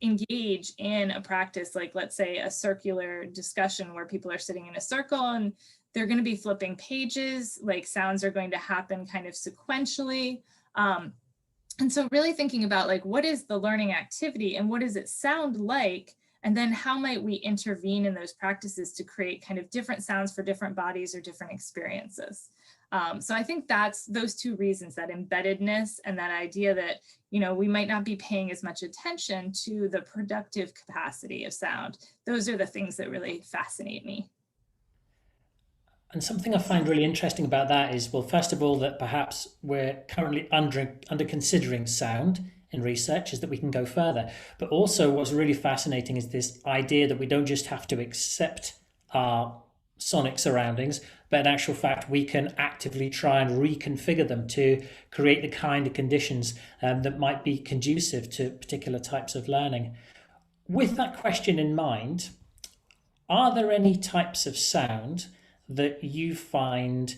engage in a practice, like let's say a circular discussion where people are sitting in a circle and they're going to be flipping pages, like sounds are going to happen kind of sequentially. And so really thinking about like, what is the learning activity and what does it sound like? And then how might we intervene in those practices to create kind of different sounds for different bodies or different experiences? So I think that's those two reasons, that embeddedness and that idea that, you know, we might not be paying as much attention to the productive capacity of sound. Those are the things that really fascinate me. And something I find really interesting about that is, well, first of all, that perhaps we're currently under considering sound in research, is that we can go further. But also what's really fascinating is this idea that we don't just have to accept our sonic surroundings, but in actual fact, we can actively try and reconfigure them to create the kind of conditions that might be conducive to particular types of learning. With that question in mind, are there any types of sound that you find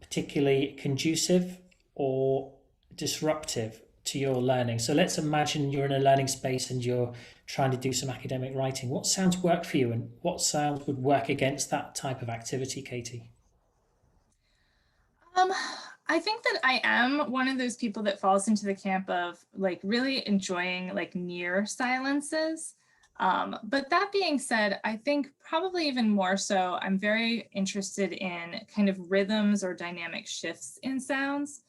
particularly conducive or disruptive to your learning? So let's imagine you're in a learning space and you're trying to do some academic writing. What sounds work for you and what sounds would work against that type of activity, Katie? I think that I am one of those people that falls into the camp of like really enjoying like near silences. But that being said, I think probably even more so, I'm very interested in kind of rhythms or dynamic shifts in sounds.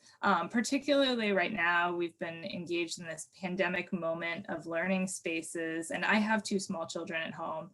Particularly right now, we've been engaged in this pandemic moment of learning spaces, and I have two small children at home.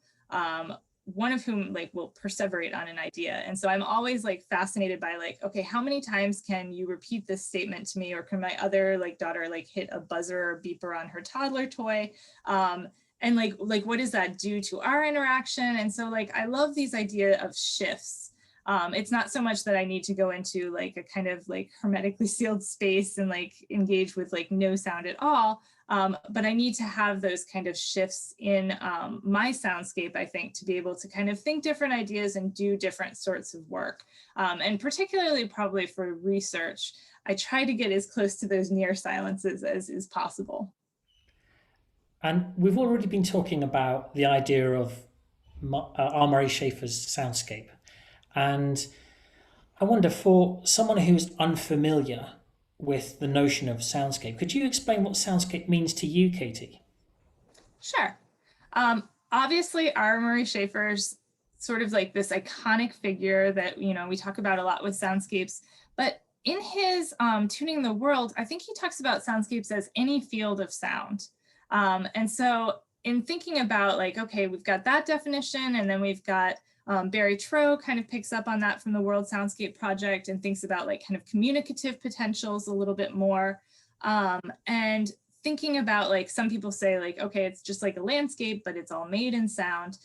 One of whom like will perseverate on an idea. And so I'm always like fascinated by like, okay, how many times can you repeat this statement to me? Or can my other like daughter like hit a buzzer or beeper on her toddler toy? And like what does that do to our interaction? And so like, I love these idea of shifts. It's not so much that I need to go into like a kind of like hermetically sealed space and like engage with like no sound at all. But I need to have those kind of shifts in my soundscape, I think, to be able to kind of think different ideas and do different sorts of work. And particularly probably for research, I try to get as close to those near silences as is possible. And we've already been talking about the idea of R. Murray Schafer's Soundscape. And I wonder, for someone who's unfamiliar with the notion of soundscape, could you explain what soundscape means to you, Katie? Sure. Obviously, R. Murray Schafer's sort of like this iconic figure that, we talk about a lot with soundscapes, but in his Tuning the World, I think he talks about soundscapes as any field of sound. And so in thinking about like, okay, we've got that definition, and then we've got Barry Troe kind of picks up on that from the World Soundscape Project and thinks about like kind of communicative potentials a little bit more. And thinking about like, some people say like, okay, it's just like a landscape, but it's all made in sound.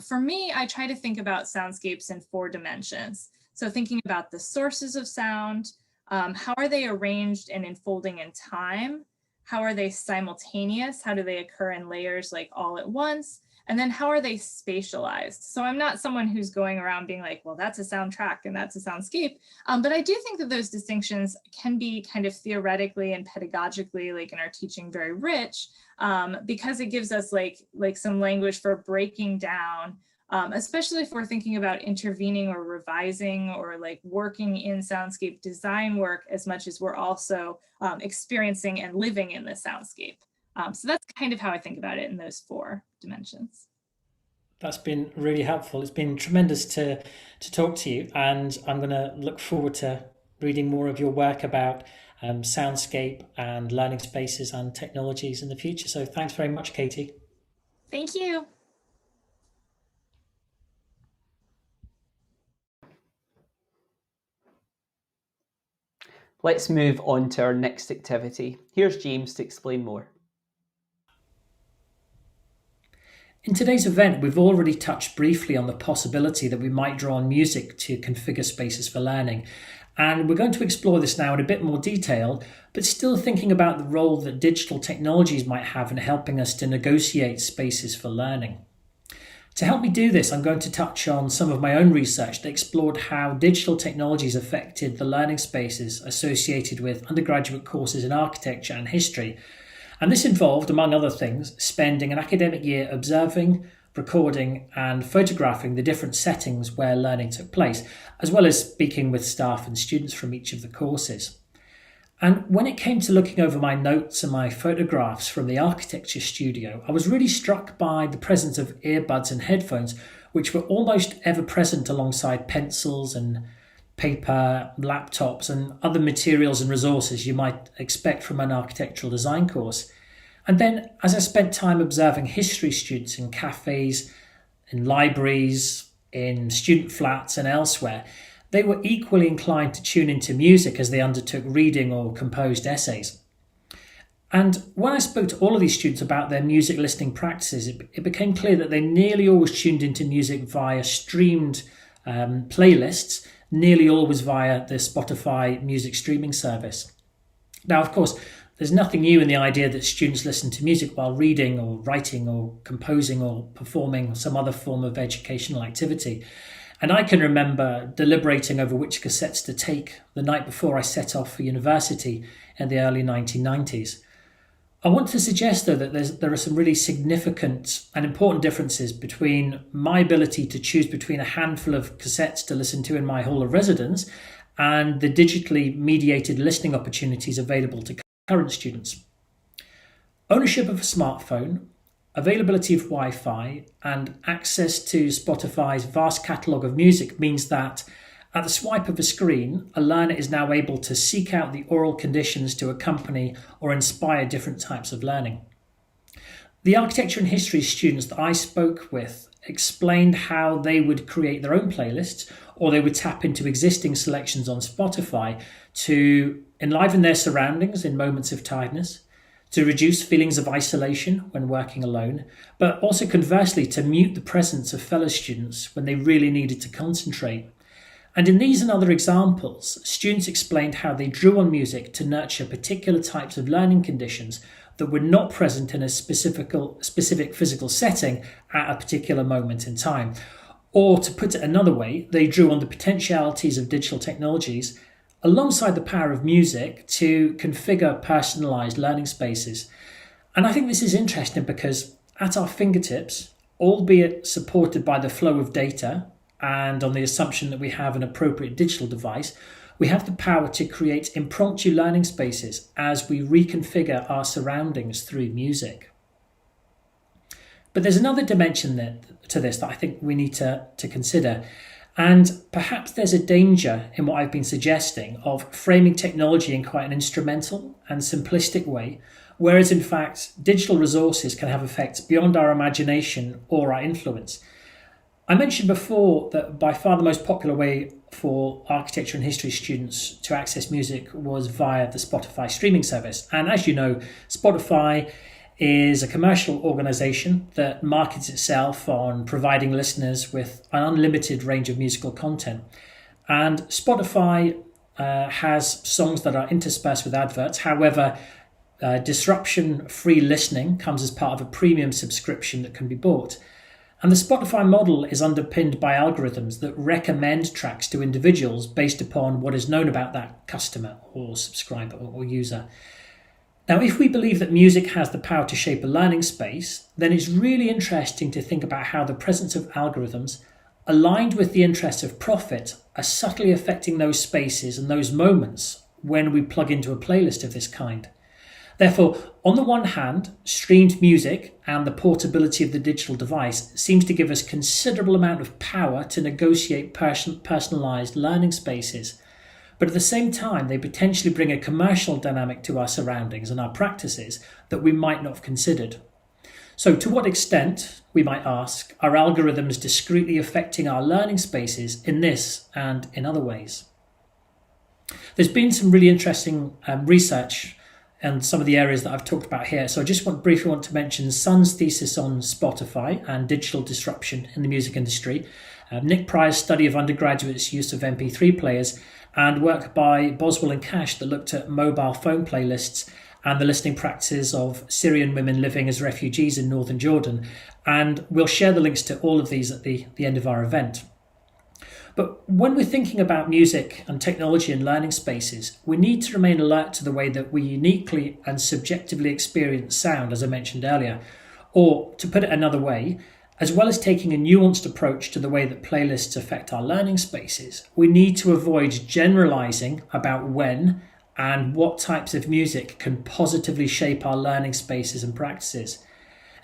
For me, I try to think about soundscapes in 4 dimensions. So thinking about the sources of sound, how are they arranged and unfolding in time? How are they simultaneous? How do they occur in layers like all at once? And then how are they spatialized? So I'm not someone who's going around being like, well, that's a soundtrack and that's a soundscape. But I do think that those distinctions can be kind of theoretically and pedagogically, like in our teaching, very rich, because it gives us like some language for breaking down, especially if we're thinking about intervening or revising or like working in soundscape design work as much as we're also experiencing and living in the soundscape. So that's kind of how I think about it in those 4 dimensions. That's been really helpful. It's been tremendous to talk to you, and I'm going to look forward to reading more of your work about soundscape and learning spaces and technologies in the future. So thanks very much, Kati. Thank you. Let's move on to our next activity. Here's James to explain more. In today's event, we've already touched briefly on the possibility that we might draw on music to configure spaces for learning. And we're going to explore this now in a bit more detail, but still thinking about the role that digital technologies might have in helping us to negotiate spaces for learning. To help me do this, I'm going to touch on some of my own research that explored how digital technologies affected the learning spaces associated with undergraduate courses in architecture and history. And this involved, among other things, spending an academic year observing, recording and photographing the different settings where learning took place, as well as speaking with staff and students from each of the courses. And when it came to looking over my notes and my photographs from the architecture studio, I was really struck by the presence of earbuds and headphones, which were almost ever present alongside pencils and paper, laptops and other materials and resources you might expect from an architectural design course. And then as I spent time observing history students in cafes, in libraries, in student flats and elsewhere, they were equally inclined to tune into music as they undertook reading or composed essays. And when I spoke to all of these students about their music listening practices, it became clear that they nearly always tuned into music via streamed playlists, nearly always via the Spotify music streaming service. Now, of course, there's nothing new in the idea that students listen to music while reading or writing or composing or performing some other form of educational activity. And I can remember deliberating over which cassettes to take the night before I set off for university in the early 1990s. I want to suggest, though, that there are some really significant and important differences between my ability to choose between a handful of cassettes to listen to in my hall of residence and the digitally mediated listening opportunities available to current students. Ownership of a smartphone, availability of Wi-Fi, and access to Spotify's vast catalogue of music means that at the swipe of a screen, a learner is now able to seek out the aural conditions to accompany or inspire different types of learning. The architecture and history students that I spoke with explained how they would create their own playlists, or they would tap into existing selections on Spotify to enliven their surroundings in moments of tiredness, to reduce feelings of isolation when working alone, but also conversely to mute the presence of fellow students when they really needed to concentrate. And in these and other examples, students explained how they drew on music to nurture particular types of learning conditions that were not present in a specific physical setting at a particular moment in time. Or to put it another way, they drew on the potentialities of digital technologies alongside the power of music to configure personalized learning spaces. And I think this is interesting because at our fingertips, albeit supported by the flow of data and on the assumption that we have an appropriate digital device, we have the power to create impromptu learning spaces as we reconfigure our surroundings through music. But there's another dimension to this that I think we need to consider. And perhaps there's a danger in what I've been suggesting of framing technology in quite an instrumental and simplistic way, whereas in fact, digital resources can have effects beyond our imagination or our influence. I mentioned before that by far the most popular way for architecture and history students to access music was via the Spotify streaming service. And as you know, Spotify is a commercial organization that markets itself on providing listeners with an unlimited range of musical content. And Spotify has songs that are interspersed with adverts. However, disruption-free listening comes as part of a premium subscription that can be bought. And the Spotify model is underpinned by algorithms that recommend tracks to individuals based upon what is known about that customer or subscriber or user. Now, if we believe that music has the power to shape a learning space, then it's really interesting to think about how the presence of algorithms, aligned with the interests of profit, are subtly affecting those spaces and those moments when we plug into a playlist of this kind. Therefore, on the one hand, streamed music and the portability of the digital device seems to give us considerable amount of power to negotiate personalized learning spaces. But at the same time, they potentially bring a commercial dynamic to our surroundings and our practices that we might not have considered. So to what extent, we might ask, are algorithms discreetly affecting our learning spaces in this and in other ways? There's been some really interesting research and some of the areas that I've talked about here. So I just briefly want to mention Sun's thesis on Spotify and digital disruption in the music industry, Nick Pryor's study of undergraduates' use of MP3 players, and work by Boswell and Cash that looked at mobile phone playlists and the listening practices of Syrian women living as refugees in northern Jordan. And we'll share the links to all of these at the end of our event. But when we're thinking about music and technology and learning spaces, we need to remain alert to the way that we uniquely and subjectively experience sound, as I mentioned earlier. Or, to put it another way, as well as taking a nuanced approach to the way that playlists affect our learning spaces, we need to avoid generalizing about when and what types of music can positively shape our learning spaces and practices.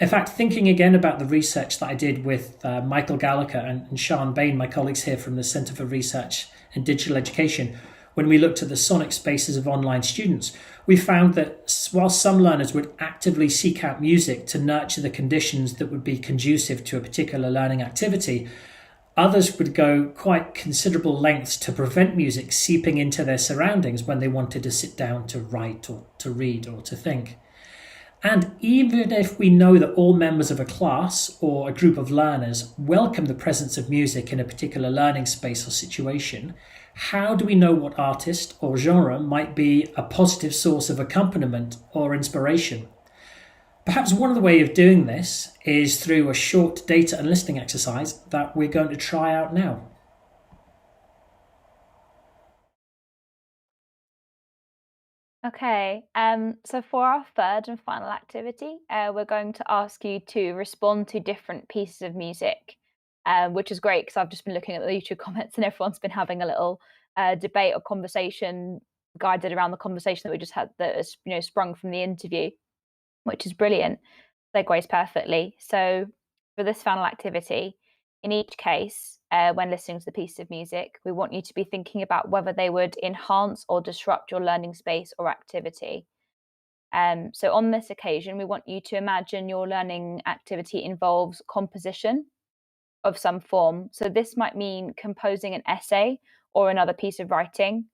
In fact, thinking again about the research that I did with Michael Gallagher and Sian Bain, my colleagues here from the Centre for Research in Digital Education, when we looked at the sonic spaces of online students, we found that while some learners would actively seek out music to nurture the conditions that would be conducive to a particular learning activity, others would go quite considerable lengths to prevent music seeping into their surroundings when they wanted to sit down to write or to read or to think. And even if we know that all members of a class or a group of learners welcome the presence of music in a particular learning space or situation, how do we know what artist or genre might be a positive source of accompaniment or inspiration? Perhaps one of the ways of doing this is through a short data and listening exercise that we're going to try out now. Okay, so for our third and final activity, we're going to ask you to respond to different pieces of music, which is great because I've just been looking at the YouTube comments and everyone's been having a little debate or conversation guided around the conversation that we just had that has, sprung from the interview, which is brilliant. Segues perfectly. So for this final activity, in each case, when listening to the piece of music, we want you to be thinking about whether they would enhance or disrupt your learning space or activity. So on this occasion, we want you to imagine your learning activity involves composition of some form. So this might mean composing an essay or another piece of writing,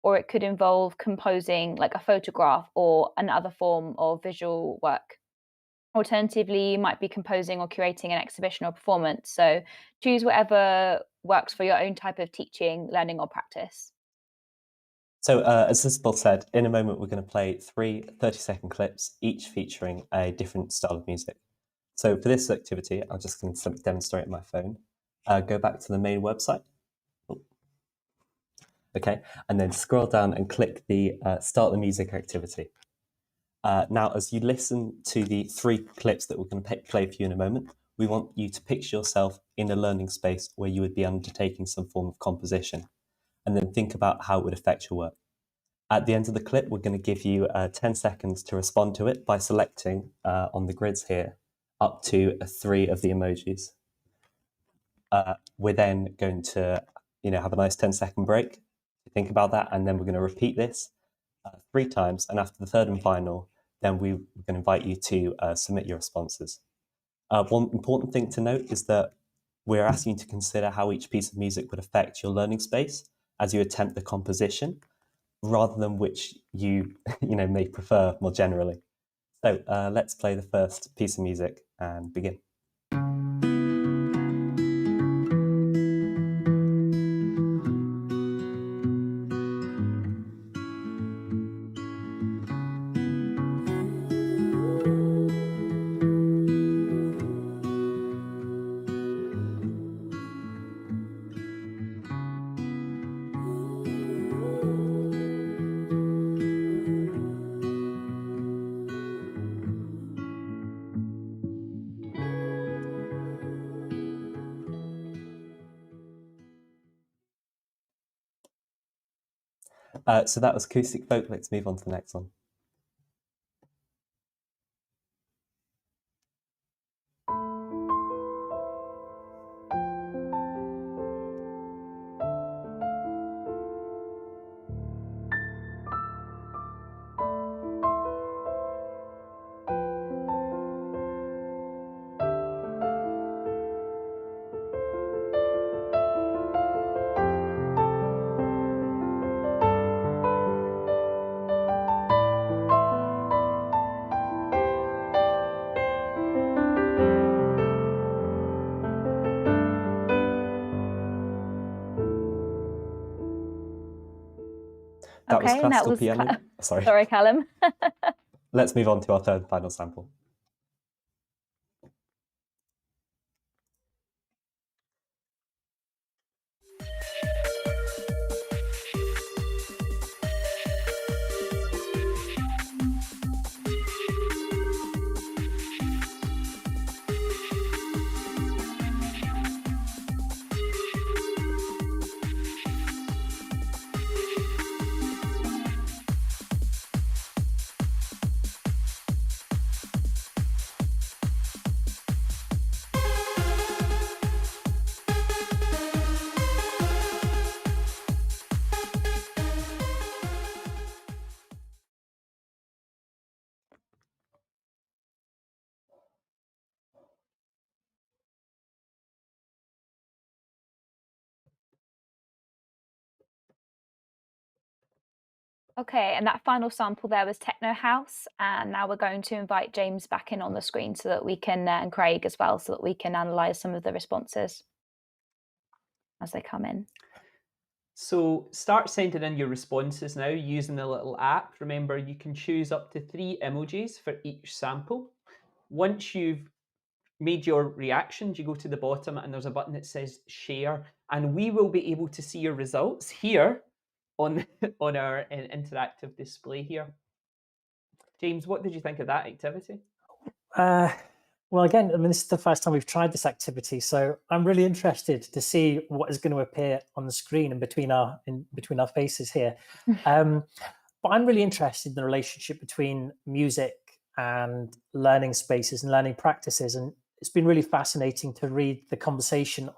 or it could involve composing like a photograph or another form of visual work. Alternatively, you might be composing or curating an exhibition or performance. So choose whatever works for your own type of teaching, learning, or practice. So as Isabel said, in a moment we're going to play 3 30-second clips, each featuring a different style of music. So for this activity, I'm just going to demonstrate on my phone. Go back to the main website. Okay, and then scroll down and click the Start the Music activity. Now, as you listen to the 3 clips that we're going to play for you in a moment, we want you to picture yourself in a learning space where you would be undertaking some form of composition, and then think about how it would affect your work. At the end of the clip, we're going to give you 10 seconds to respond to it by selecting on the grids here up to 3 of the emojis. We're then going to, have a nice 10-second break to think about that, and then we're going to repeat this 3 times. And after the third and final, then we're going to invite you to submit your responses. One important thing to note is that we're asking you to consider how each piece of music would affect your learning space as you attempt the composition, rather than which you may prefer more generally. So let's play the first piece of music and begin. So that was acoustic folk. Let's move on to the next one. That was classical piano. Sorry, Callum. Let's move on to our third and final sample. Okay, and that final sample there was Techno House, and now we're going to invite James back in on the screen so that we can, and Craig as well, so that we can analyse some of the responses as they come in. So start sending in your responses now using the little app. Remember, you can choose up to 3 emojis for each sample. Once you've made your reactions, you go to the bottom and there's a button that says share, and we will be able to see your results here on our interactive display here. James, what did you think of that activity? Well, again, I mean, this is the first time we've tried this activity, so I'm really interested to see what is going to appear on the screen in between our faces here. But I'm really interested in the relationship between music and learning spaces and learning practices, and it's been really fascinating to read the conversation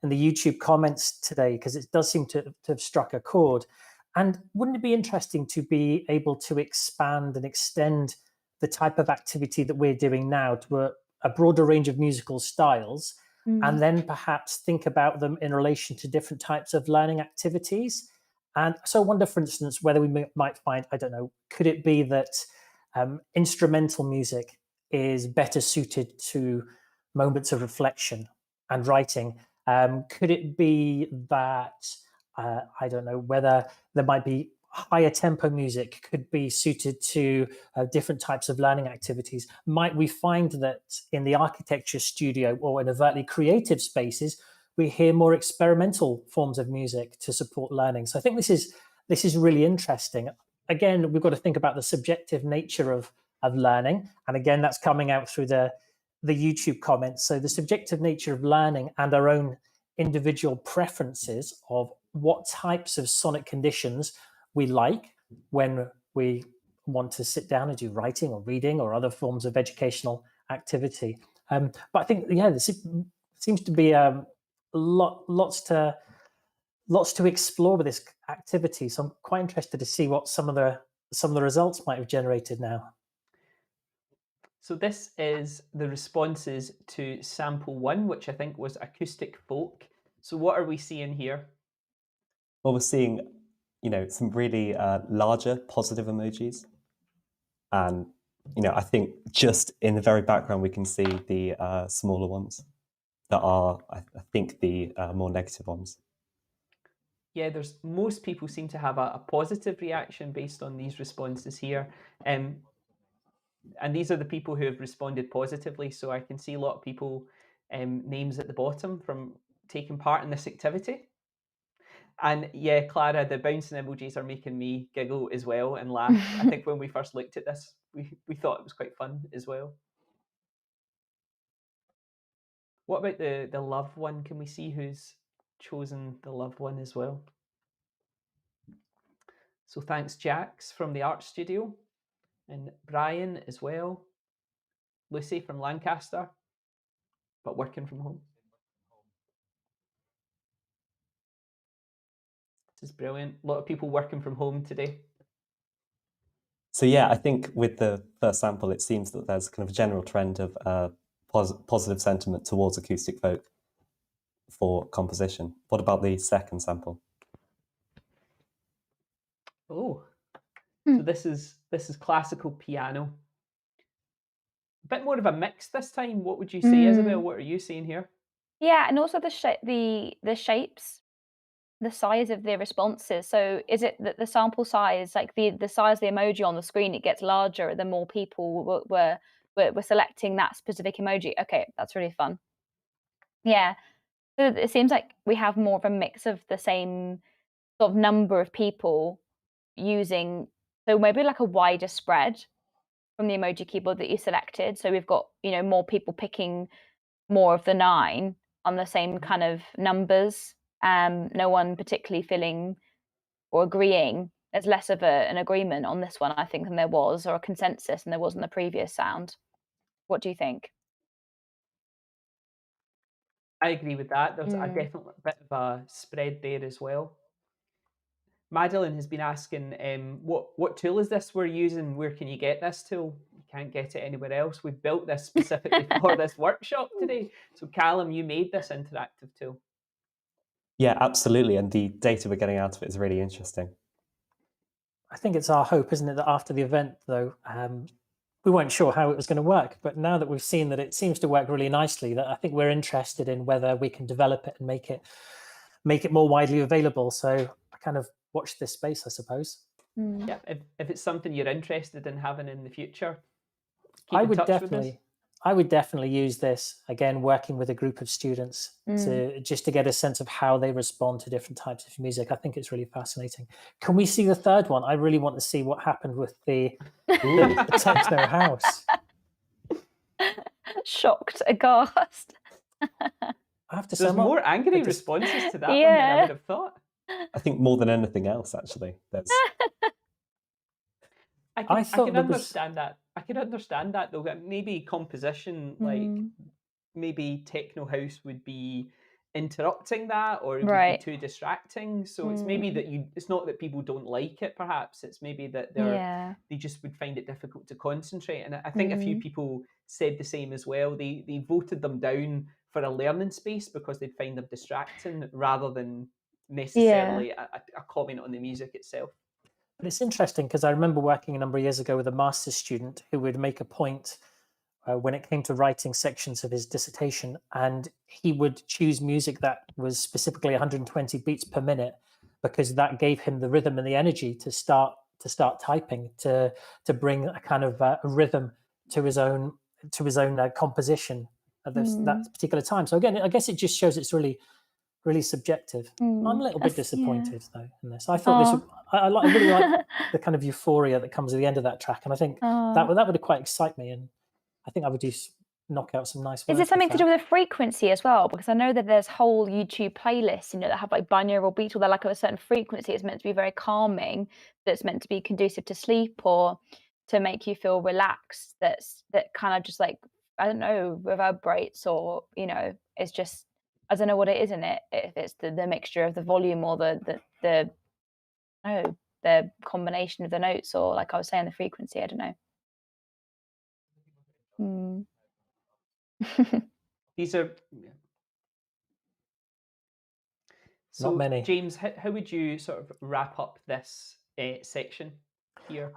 in the YouTube comments today, because it does seem to have struck a chord. And wouldn't it be interesting to be able to expand and extend the type of activity that we're doing now to a broader range of musical styles, and then perhaps think about them in relation to different types of learning activities? And so I wonder, for instance, whether we might find, I don't know, could it be that instrumental music is better suited to moments of reflection and writing? Could it be that, I don't know, whether there might be higher tempo music could be suited to different types of learning activities? Might we find that in the architecture studio or in overtly creative spaces, we hear more experimental forms of music to support learning? So I think this is really interesting. Again, we've got to think about the subjective nature of learning. And again, that's coming out through the YouTube comments. So the subjective nature of learning and our own individual preferences of what types of sonic conditions we like when we want to sit down and do writing or reading or other forms of educational activity. But I think, yeah, there seems to be lots to explore with this activity. So I'm quite interested to see what some of the results might have generated now. So this is the responses to sample 1, which I think was acoustic folk. So what are we seeing here? Well, we're seeing, some really larger positive emojis. And, I think just in the very background, we can see the smaller ones that are, I think, the more negative ones. Yeah, most people seem to have a positive reaction based on these responses here. And these are the people who have responded positively. So I can see a lot of people, names at the bottom from taking part in this activity. And yeah, Clara, the bouncing emojis are making me giggle as well and laugh. I think when we first looked at this, we thought it was quite fun as well. What about the love one? Can we see who's chosen the love one as well? So thanks, Jax from the art studio, and Brian as well. Lucy from Lancaster, but working from home. This is brilliant. A lot of people working from home today. So yeah, I think with the first sample, it seems that there's kind of a general trend of positive sentiment towards acoustic folk for composition. What about the second sample? Oh, so this is classical piano. A bit more of a mix this time. What would you say, Isabel? What are you seeing here? Yeah, and also the shapes, the size of the responses. So is it that the sample size, like the size of the emoji on the screen, it gets larger the more people were selecting that specific emoji? Okay, that's really fun. Yeah, so it seems like we have more of a mix of the same sort of number of people using, so maybe like a wider spread from the emoji keyboard that you selected. So we've got, more people picking more of the 9 on the same kind of numbers. No one particularly feeling or agreeing. There's less of an agreement on this one, I think, than there was, or a consensus than there was in the previous sound. What do you think? I agree with that. There's a definite bit of a spread there as well. Madeline has been asking, what tool is this we're using? Where can you get this tool? You can't get it anywhere else. We've built this specifically for this workshop today. So Callum, you made this interactive tool. Yeah, absolutely. And the data we're getting out of it is really interesting. I think it's our hope, isn't it, that after the event, though, we weren't sure how it was going to work, but now that we've seen that it seems to work really nicely, that I think we're interested in whether we can develop it and make it more widely available. So I kind of watch this space, I suppose. Yeah, if it's something you're interested in having in the future, I would definitely use this, again, working with a group of students to get a sense of how they respond to different types of music. I think it's really fascinating. Can we see the third one? I really want to see what happened with the techno house. Shocked, aghast. I have to say, there's more angry responses to that one than I would have thought. I think more than anything else, actually. I can understand that. I can understand that, though. Maybe composition, like maybe techno house would be interrupting that, or it would be too distracting. So it's maybe that it's not that people don't like it, perhaps. It's maybe that they just would find it difficult to concentrate. And I think a few people said the same as well. They voted them down for a learning space because they'd find them distracting rather than necessarily a comment on the music itself. But it's interesting because I remember working a number of years ago with a master's student who would make a point when it came to writing sections of his dissertation, and he would choose music that was specifically 120 beats per minute because that gave him the rhythm and the energy to start typing, to bring a kind of a rhythm to his own composition at that particular time. So again, I guess it just shows it's really subjective. I'm a little bit disappointed though in this. I thought I really like the kind of euphoria that comes at the end of that track, and I think that would quite excite me, and I think I would knock out some nice work. Is it something to do with the frequency as well? Because I know that there's whole YouTube playlists, that have like binaural beats, or they're like at a certain frequency. It's meant to be very calming. That's meant to be conducive to sleep or to make you feel relaxed. That kind of just like I don't know, reverberates, or, you know, it's just, I don't know what it is in it, if it's the mixture of the volume or the oh, the combination of the notes, or like I was saying, the frequency, I don't know. These are so Not many. James, how would you sort of wrap up this section here?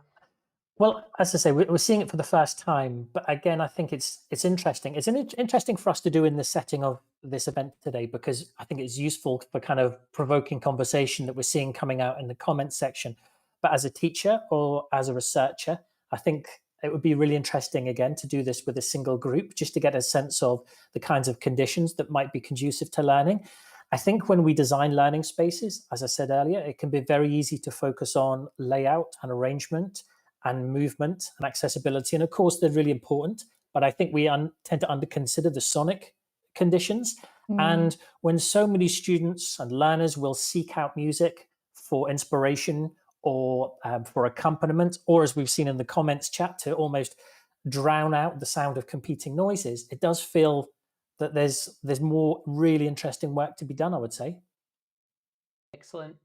Well, as I say, we're seeing it for the first time, but again, I think it's interesting. It's interesting for us to do in the setting of this event today, because I think it's useful for kind of provoking conversation that we're seeing coming out in the comments section. But as a teacher or as a researcher, I think it would be really interesting, again, to do this with a single group, just to get a sense of the kinds of conditions that might be conducive to learning. I think when we design learning spaces, as I said earlier, it can be very easy to focus on layout and arrangement and movement and accessibility. And of course, they're really important, but I think we tend to under-consider the sonic conditions. And when so many students and learners will seek out music for inspiration or for accompaniment, or as we've seen in the comments chat, to almost drown out the sound of competing noises, it does feel that there's more really interesting work to be done, I would say. Excellent.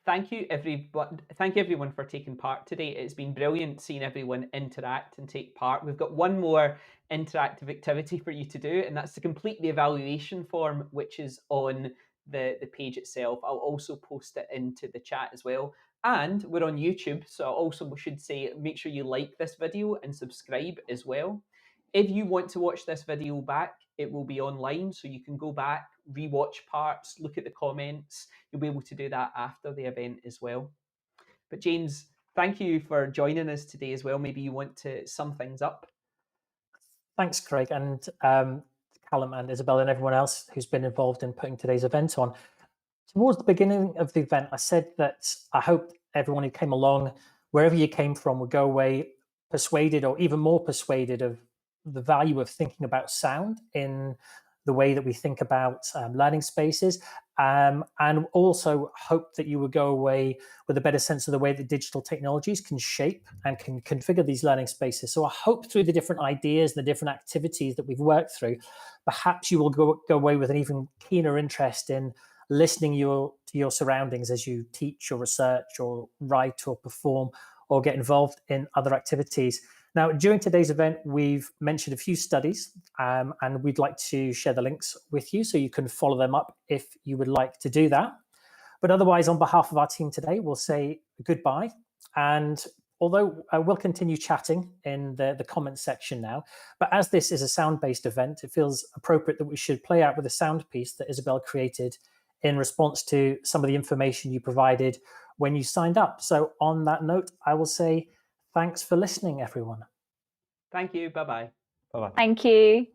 Thank you, everyone. Thank you, everyone, for taking part today. It's been brilliant seeing everyone interact and take part. We've got one more interactive activity for you to do, and that's to complete the evaluation form, which is on the page itself. I'll also post it into the chat as well. And we're on YouTube, so also we should say, make sure you like this video and subscribe as well. If you want to watch this video back, it will be online, so you can go back, rewatch parts, look at the comments. You'll be able to do that after the event as well. But James, thank you for joining us today as well. Maybe you want to sum things up. Thanks, Craig, and Callum and Isabel and everyone else who's been involved in putting today's event on. Towards the beginning of the event, I said that I hope everyone who came along, wherever you came from, would go away persuaded, or even more persuaded, of the value of thinking about sound in the way that we think about learning spaces, and also hope that you would go away with a better sense of the way that digital technologies can shape and can configure these learning spaces. So I hope through the different ideas, the different activities that we've worked through, perhaps you will go away with an even keener interest in listening to your surroundings as you teach or research or write or perform or get involved in other activities. Now, during today's event, we've mentioned a few studies, and we'd like to share the links with you so you can follow them up if you would like to do that. But otherwise, on behalf of our team today, we'll say goodbye. And although we'll continue chatting in the comments section now, but as this is a sound-based event, it feels appropriate that we should play out with a sound piece that Isabel created in response to some of the information you provided when you signed up. So on that note, I will say thanks for listening, everyone. Thank you. Bye-bye. Bye-bye. Thank you.